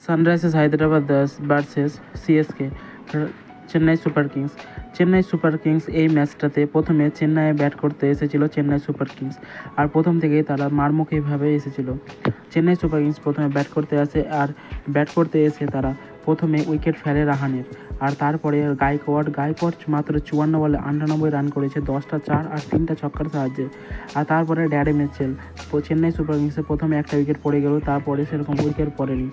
Sunrisers Hyderabad versus CSK Chennai Super Kings. Chennai Super Kings এই ম্যাচটাতে প্রথমে চেন্নাইয়ে ব্যাট করতে এসেছিল চেন্নাই সুপার কিংস, আর প্রথম থেকেই তারা মারমুখীভাবে এসেছিল। চেন্নাই সুপার কিংস প্রথমে ব্যাট করতে আসে, আর ব্যাট করতে এসে তারা প্রথমে উইকেট ফেলে রাহানের, আর তারপরে গায়কোয়াড় মাত্র 54 বলে 98 রান করেছে 10টা 4 আর 3টা ছক্কার সাহায্যে। আর তারপরে ড্যারি মিচেল, চেন্নাই সুপার কিংসে প্রথমে একটা উইকেট পড়ে গেল, তারপরে সেরকম উইকেট পড়েনি।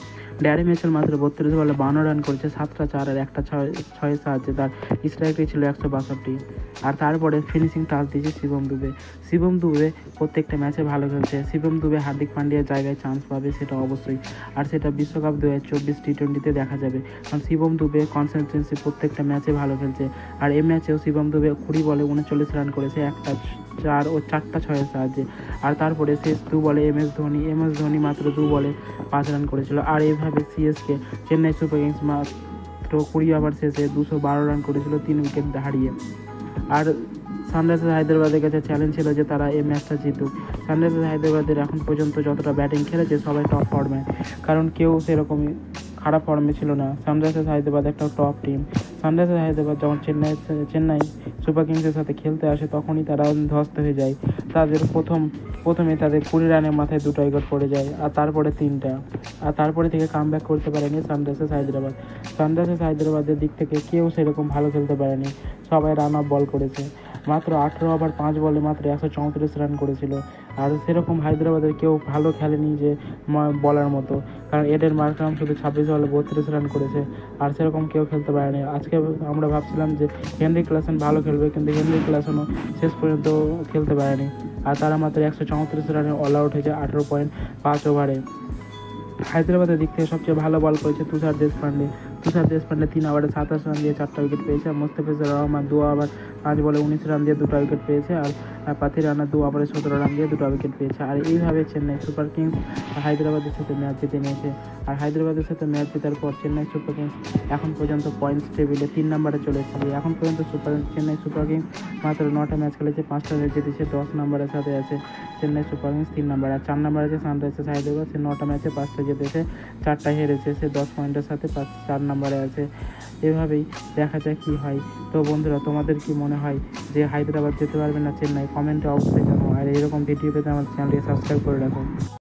ড্যারি মিচেল মাত্র 32 বলে 52 রান করেছে 7টা 4 আর একটা 6-6 সাহায্যে। তার স্ট্রাইক রেট ছিল 162। আর তারপরে ফিনিশিং টাচ দিয়েছে শিবম দুবে প্রত্যেকটা ম্যাচে ভালো খেলছে। শিবম দুবে হার্দিক পান্ডিয়ার জায়গায় চান্স পাবে সেটা অবশ্যই, আর সেটা বিশ্বকাপ 2024 টি-20তে দেখা যাবে, কারণ শিবম দুবে কনসিস্টেন্সি প্রত্যেকটা ম্যাচে ভালো খেলছে। আর এই ম্যাচেও শিবম দুবে 20 বলে 39 রান করেছে, একটা 4 ও 4টা 6-এর সাহায্যে। আর তারপরে শেষ 2 বলে এম এস ধোনি মাত্র 2 বলে 5 রান করেছিল। আর এইভাবে সিএসকে চেন্নাই সুপার কিংস মাত্র 20 ওভার শেষে 212 রান করেছিল 3 উইকেট হারিয়ে। আর সানরাইজার্স হায়দ্রাবাদের কাছে চ্যালেঞ্জ ছিল যে তারা এই ম্যাচটা জিতুক। সানরাইজার্স হায়দ্রাবাদের এখন পর্যন্ত যতটা ব্যাটিং খেলেছে সবাই টপ ফর্মে, কারণ কেউ সেরকমই খারাপ ফর্মে ছিল না। সানরাইজার্স হায়দ্রাবাদ একটা টপ টিম। সানরাইজার্স হায়দ্রাবাদ যখন চেন্নাই সুপার কিংসের সাথে খেলতে আসে তখনই তারা ধ্বস্ত হয়ে যায়। তাদের প্রথমে তাদের 20 রানের মাথায় 2টা উইকেট পড়ে যায়, আর তারপরে 3টা, আর তারপরে থেকে কামব্যাক করতে পারেনি সানরাইজার্স হায়দ্রাবাদ। সানরাইজার্স হায়দ্রাবাদের দিক থেকে কেউ সেরকম ভালো খেলতে পারেনি, সবাই রান আপ বল করেছে। মাত্র 18 ওভার 5 বলে মাত্র 134 রান করেছিল। আর সেরকম হায়দ্রাবাদের কেউ ভালো খেলেনি যে বলার মতো, কারণ এডেন মার্করাম শুধু 26 বলে 32 রান করেছে, আর সেরকম কেউ খেলতে পারেনি। আজকে আমরা ভাবছিলাম যে হেনরি ক্লাসেন ভালো খেলবে, কিন্তু হেনরি ক্লাসেনও শেষ পর্যন্ত খেলতে পারেনি। আর তারা মাত্র 134 রানে অল আউট হয়েছে 18.5 ওভারে। হায়দ্রাবাদের দিক থেকে সবচেয়ে ভালো বল করেছে তুষার দেশপান্ডে 3 ওভারে 27 রান দিয়ে 4টা উইকেট পেয়েছে। আর মোস্তাফিজুর রহমান 2 ওভার 5 বলে 19 রান দিয়ে 2টা উইকেট পেয়েছে। আর পাতি রানা 2 ওভারে 17 রান দিয়ে 2টা উইকেট পেয়েছে। আর এইভাবে চেন্নাই সুপার কিংস হায়দ্রাবাদের সাথে ম্যাচ জিতে নিয়েছে। আর হায়দ্রাবাদের সাথে ম্যাচ জেতার পর চেন্নাই সুপার কিংস এখন পর্যন্ত পয়েন্টস টেবিলে 3 নম্বরে চলে এসেছে। এখন পর্যন্ত চেন্নাই সুপার কিংস মাত্র 9টা ম্যাচ খেলেছে, 5টা ম্যাচ জিতেছে, 10 নম্বরের সাথে আছে চেন্নাই সুপার কিংস 3 নম্বরে। আর 4 নম্বরে আছে সানরাইজার্স হায়দ্রাবাদ, সে 9টা ম্যাচে 5টা জিতেছে, 4টা হেরেছে, সে 10 পয়েন্টের সাথে 4 নম্বরে আছে। এভাবেই দেখা যায় কি হয়। তো বন্ধুরা, তোমাদের কি মনে হয় যে হায়দ্রাবাদ যেতে পারবে না চেন্নাই? কমেন্টে অবশ্যই জানাও। আর এরকম ভিডিও পেতে আমার চ্যানেলটি সাবস্ক্রাইব করে রাখো।